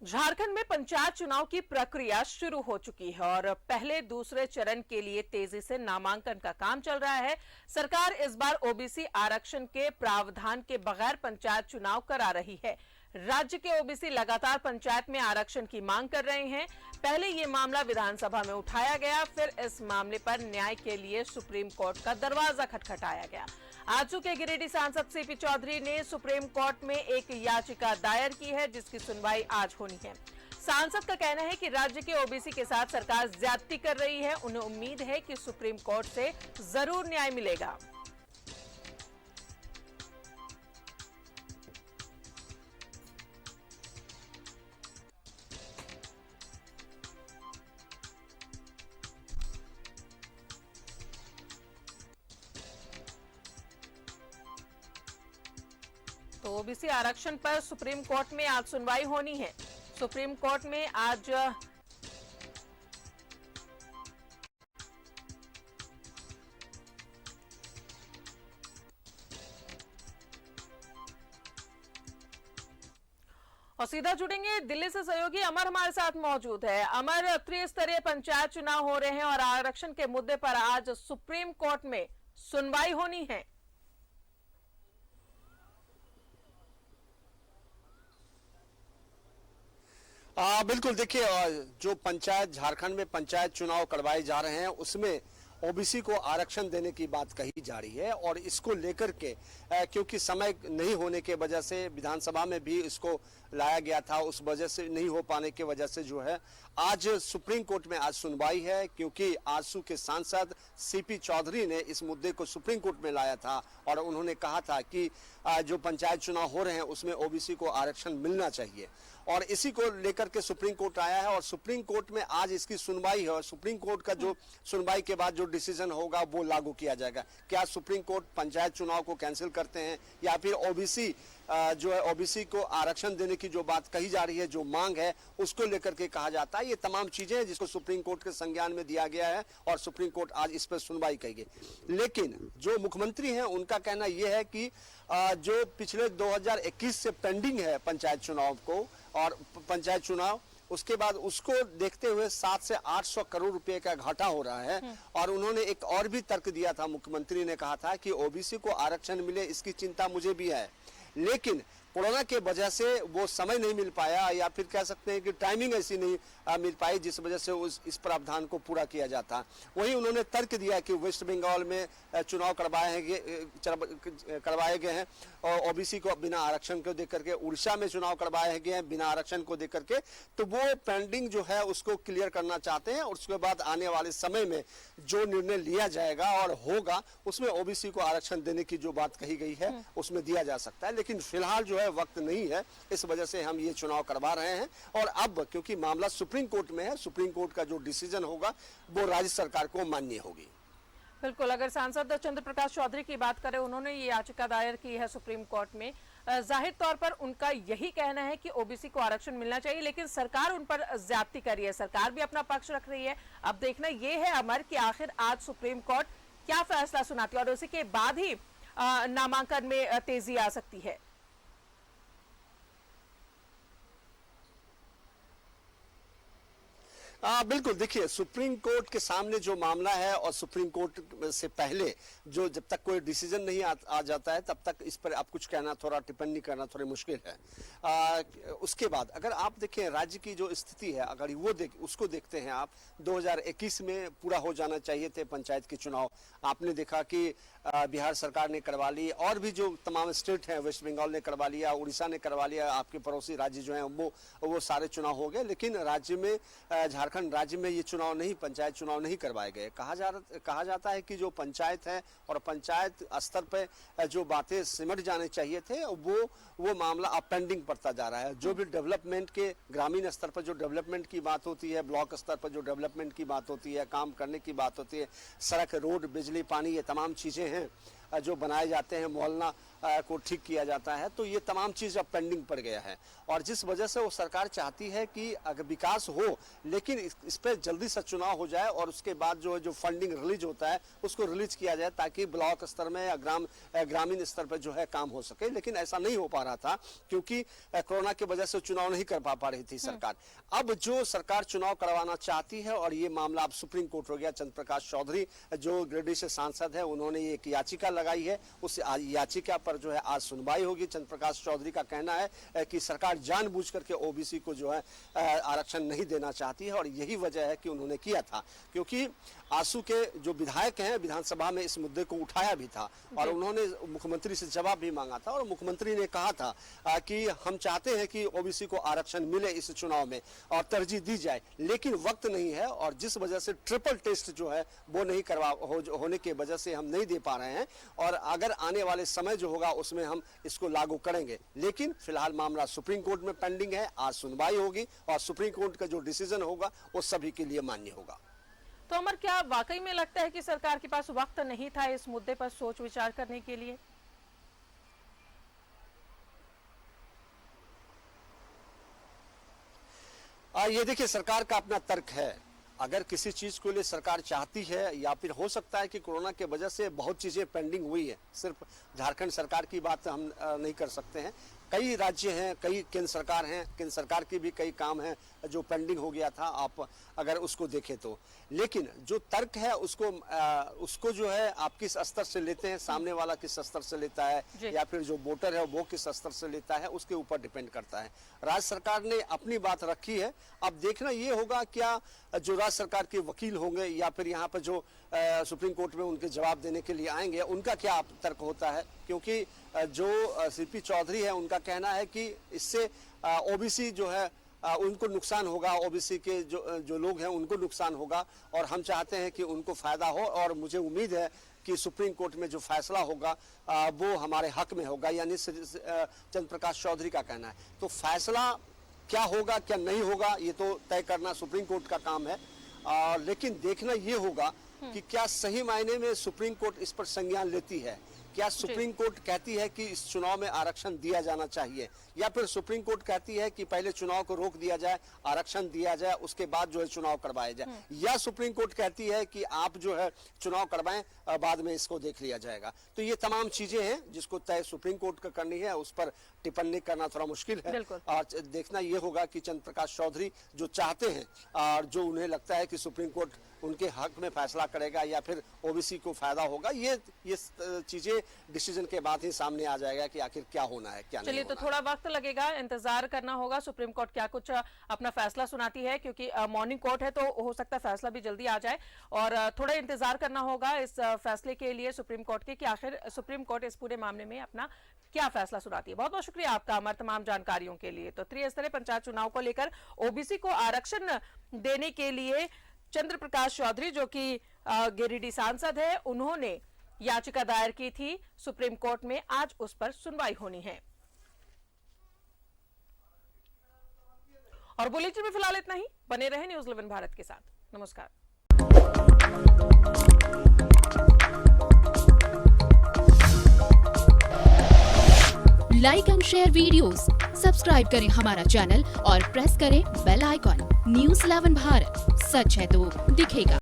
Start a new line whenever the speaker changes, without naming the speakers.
झारखंड में पंचायत चुनाव की प्रक्रिया शुरू हो चुकी है और पहले दूसरे चरण के लिए तेजी से नामांकन का काम चल रहा है। सरकार इस बार ओबीसी आरक्षण के प्रावधान के बगैर पंचायत चुनाव करा रही है। राज्य के ओबीसी लगातार पंचायत में आरक्षण की मांग कर रहे हैं। पहले ये मामला विधानसभा में उठाया गया, फिर इस मामले पर न्याय के लिए सुप्रीम कोर्ट का दरवाजा खटखटाया गया। आजसू के गिरिडीह सांसद सीपी चौधरी ने सुप्रीम कोर्ट में एक याचिका दायर की है, जिसकी सुनवाई आज होनी है। सांसद का कहना है कि राज्य के ओबीसी के साथ सरकार ज्यादती कर रही है। उन्हें उम्मीद है कि सुप्रीम कोर्ट से जरूर न्याय मिलेगा। तो ओबीसी आरक्षण पर सुप्रीम कोर्ट में आज सुनवाई होनी है। सुप्रीम कोर्ट में आज और सीधा जुड़ेंगे दिल्ली से सहयोगी अमर हमारे साथ मौजूद है। अमर, त्रिस्तरीय पंचायत चुनाव हो रहे हैं और आरक्षण के मुद्दे पर आज सुप्रीम कोर्ट में सुनवाई होनी है।
बिल्कुल, देखिए, जो पंचायत झारखंड में पंचायत चुनाव करवाए जा रहे हैं उसमें ओबीसी को आरक्षण देने की बात कही जा रही है और इसको लेकर के क्योंकि समय नहीं होने के वजह से विधानसभा में भी इसको लाया गया था, उस वजह से नहीं हो पाने की वजह से जो है आज सुप्रीम कोर्ट में आज सुनवाई है। क्योंकि आजसू के सांसद सीपी चौधरी ने इस मुद्दे को सुप्रीम कोर्ट में लाया था और उन्होंने कहा था कि जो पंचायत चुनाव हो रहे हैं उसमें ओबीसी को आरक्षण मिलना चाहिए और इसी को लेकर के सुप्रीम कोर्ट आया है और सुप्रीम कोर्ट में आज इसकी सुनवाई है और सुप्रीम कोर्ट का जो सुनवाई के बाद जो डिसीजन होगा वो लागू किया जाएगा। क्या सुप्रीम कोर्ट पंचायत चुनाव को कैंसिल करते हैं या फिर ओबीसी जो है ओबीसी को आरक्षण देने की जो बात कही जा रही है, जो मांग है, उसको लेकर के कहा जाता है। ये तमाम चीजें हैं जिसको सुप्रीम कोर्ट के संज्ञान में दिया गया है और सुप्रीम कोर्ट आज इस पर सुनवाई करेगी। लेकिन जो मुख्यमंत्री हैं उनका कहना यह है कि जो पिछले 2021 से पेंडिंग है पंचायत चुनाव को और पंचायत चुनाव, उसके बाद उसको देखते हुए 700 से 800 करोड़ रुपए का घाटा हो रहा है और उन्होंने एक और भी तर्क दिया था। मुख्यमंत्री ने कहा था कि ओबीसी को आरक्षण मिले इसकी चिंता मुझे भी है, लेकिन कोरोना के वजह से वो समय नहीं मिल पाया या फिर कह सकते हैं कि टाइमिंग ऐसी नहीं मिल पाई जिस वजह से इस प्रावधान को पूरा किया जाता। वहीं उन्होंने तर्क दिया कि वेस्ट बंगाल में चुनाव करवाए गए हैं और ओबीसी को बिना आरक्षण को देकर के, उड़ीसा में चुनाव करवाए गए हैं बिना आरक्षण को देकर के, तो वो पेंडिंग जो है उसको क्लियर करना चाहते हैं और उसके बाद आने वाले समय में जो निर्णय लिया जाएगा और होगा उसमें ओबीसी को आरक्षण देने की जो बात कही गई है उसमें दिया जा सकता है। लेकिन फिलहाल जो है वक्त नहीं है, इस वजह से हम ये चुनाव करवा रहे हैं और अब क्योंकि मामला सुप्रीम कोर्ट में है, सुप्रीम कोर्ट का जो डिसीजन होगा वो राज्य सरकार को मान्य होगी।
बिल्कुल, अगर सांसद चंद्र प्रकाश चौधरी की बात करें, उन्होंने ये याचिका दायर की है सुप्रीम कोर्ट में। जाहिर तौर पर उनका यही कहना है कि ओबीसी को आरक्षण मिलना चाहिए, लेकिन सरकार उन पर ज्यादती कर रही है। सरकार भी अपना पक्ष रख रही है। अब देखना ये है अमर कि आखिर आज सुप्रीम कोर्ट क्या फैसला सुनाती है और उसी के बाद ही नामांकन में तेजी आ सकती है।
बिल्कुल, देखिए, सुप्रीम कोर्ट के सामने जो मामला है और सुप्रीम कोर्ट से पहले जो जब तक कोई डिसीजन नहीं आ जाता है तब तक इस पर आप कुछ कहना, थोड़ा टिप्पणी करना थोड़ी मुश्किल है। उसके बाद अगर आप देखें राज्य की जो स्थिति है, अगर वो उसको देखते हैं आप, 2021 में पूरा हो जाना चाहिए थे पंचायत के चुनाव। आपने देखा कि बिहार सरकार ने करवा ली और भी जो तमाम स्टेट हैं, वेस्ट बंगाल ने करवा लिया, उड़ीसा ने करवा लिया, आपके पड़ोसी राज्य जो हैं वो सारे चुनाव हो गए। लेकिन राज्य में झारखंड राज्य में ये चुनाव नहीं, पंचायत चुनाव नहीं करवाए गए। कहा जाता है कि जो पंचायत है और पंचायत स्तर पे जो बातें सिमट जाने चाहिए थे वो मामला अब पेंडिंग पड़ता जा रहा है। जो भी डेवलपमेंट के ग्रामीण स्तर पर जो डेवलपमेंट की बात होती है, ब्लॉक स्तर पर जो डेवलपमेंट की बात होती है, काम करने की बात होती है, सड़क, रोड, बिजली, पानी, ये तमाम चीजें हैं जो बनाए जाते हैं, मोहल्ला को ठीक किया जाता है, तो ये तमाम चीज अब पेंडिंग पड़ गया है। और जिस वजह से वो सरकार चाहती है कि अगर विकास हो लेकिन इस पर जल्दी से चुनाव हो जाए और उसके बाद जो फंडिंग रिलीज होता है उसको रिलीज किया जाए, ताकि ब्लॉक स्तर में या ग्रामीण स्तर पर जो है काम हो सके। लेकिन ऐसा नहीं हो पा रहा था क्योंकि कोरोना की वजह से चुनाव नहीं कर पा रही थी सरकार। अब जो सरकार चुनाव करवाना चाहती है और ये मामला अब सुप्रीम कोर्ट हो गया। चंद्र प्रकाश चौधरी जो गिरिडीह से सांसद है, उन्होंने एक याचिका लगाई है, उस याचिका पर जो है आज सुनवाई होगी। चंद्र प्रकाश चौधरी का कहना है कि सरकार जानबूझ करके ओबीसी को जो है आरक्षण नहीं देना चाहती है और यही वजह है कि उन्होंने किया था, क्योंकि आसू के जो विधायक हैं विधानसभा में इस मुद्दे को उठाया भी था और उन्होंने मुख्यमंत्री से जवाब भी मांगा था और मुख्यमंत्री ने कहा था कि हम चाहते हैं कि ओबीसी को आरक्षण मिले इस चुनाव में और तरजीह दी जाए, लेकिन वक्त नहीं है और जिस वजह से ट्रिपल टेस्ट जो है वो नहीं होने की वजह से हम नहीं दे पा रहे हैं और अगर आने वाले समय जो होगा उसमें हम इसको लागू करेंगे। लेकिन फिलहाल मामला सुप्रीम कोर्ट में पेंडिंग है, आज सुनवाई होगी और सुप्रीम कोर्ट का जो डिसीजन होगा वो सभी के लिए मान्य होगा।
तो अमर, क्या वाकई में लगता है कि सरकार के पास वक्त नहीं था इस मुद्दे पर सोच विचार करने के लिए?
ये देखिए, सरकार का अपना तर्क है। अगर किसी चीज को लिए सरकार चाहती है या फिर हो सकता है कि कोरोना के वजह से बहुत चीजें पेंडिंग हुई है, सिर्फ झारखंड सरकार की बात हम नहीं कर सकते हैं, कई राज्य हैं, कई केंद्र सरकार हैं, केंद्र सरकार की भी कई काम हैं जो पेंडिंग हो गया था, आप अगर उसको देखें तो। लेकिन जो तर्क है उसको जो है आप किस स्तर से लेते हैं, सामने वाला किस स्तर से लेता है या फिर जो वोटर है वो किस स्तर से लेता है, उसके ऊपर डिपेंड करता है। राज्य सरकार ने अपनी बात रखी है, अब देखना ये होगा क्या जो राज्य सरकार के वकील होंगे या फिर यहाँ पर जो सुप्रीम कोर्ट में उनके जवाब देने के लिए आएंगे उनका क्या तर्क होता है, क्योंकि जो सीपी चौधरी है उनका कहना है कि इससे ओबीसी जो है उनको नुकसान होगा, ओबीसी के जो लोग हैं उनको नुकसान होगा और हम चाहते हैं कि उनको फायदा हो और मुझे उम्मीद है कि सुप्रीम कोर्ट में जो फैसला होगा वो हमारे हक में होगा, यानी चंद्र प्रकाश चौधरी का कहना है। तो फैसला क्या होगा क्या नहीं होगा ये तो तय करना सुप्रीम कोर्ट का काम है, लेकिन देखना ये होगा कि क्या सही मायने में सुप्रीम कोर्ट इस पर संज्ञान लेती है, क्या सुप्रीम कोर्ट कहती है कि इस चुनाव में आरक्षण दिया जाना चाहिए या फिर सुप्रीम कोर्ट कहती है कि पहले चुनाव को रोक दिया जाए, आरक्षण दिया जाए, उसके बाद जो है चुनाव करवाया जाए, या सुप्रीम कोर्ट कहती है कि आप जो है चुनाव करवाएं, बाद में इसको देख लिया जाएगा। तो ये तमाम चीजें हैं जिसको तय सुप्रीम कोर्ट का करनी है, उस पर टिप्पणी करना थोड़ा मुश्किल है और देखना ये होगा कि चंद्र प्रकाश चौधरी जो चाहते हैं और जो उन्हें लगता है कि सुप्रीम कोर्ट उनके हक में फैसला करेगा या फिर ओबीसी को फायदा होगा, ये चीजें डिसीजन के बाद ही सामने आ जाएगा कि आखिर क्या होना है क्या नहीं।
चलिए, तो थोड़ा वक्त लगेगा, इंतजार करना होगा सुप्रीम कोर्ट क्या कुछ अपना फैसला सुनाती है, क्योंकि मॉर्निंग कोर्ट है तो हो सकता है फैसला भी जल्दी आ जाए और थोड़ा इंतजार करना होगा इस फैसले के लिए सुप्रीम कोर्ट के कि आखिर सुप्रीम कोर्ट इस पूरे मामले में अपना क्या फैसला सुनाती है। बहुत बहुत शुक्रिया आपका अमर तमाम जानकारियों के लिए। तो त्रिस्तरीय पंचायत चुनाव को लेकर ओबीसी को आरक्षण देने के लिए चंद्र प्रकाश चौधरी जो कि गिरिडीह सांसद है, उन्होंने याचिका दायर की थी सुप्रीम कोर्ट में, आज उस पर सुनवाई होनी है। और बुलेटिन में फिलहाल इतना ही, बने रहे न्यूज़ 11 भारत के साथ। नमस्कार।
Like and share videos, subscribe करें हमारा चैनल और प्रेस करें बेल आइकॉन। न्यूज़ 11 भारत, सच है तो दिखेगा।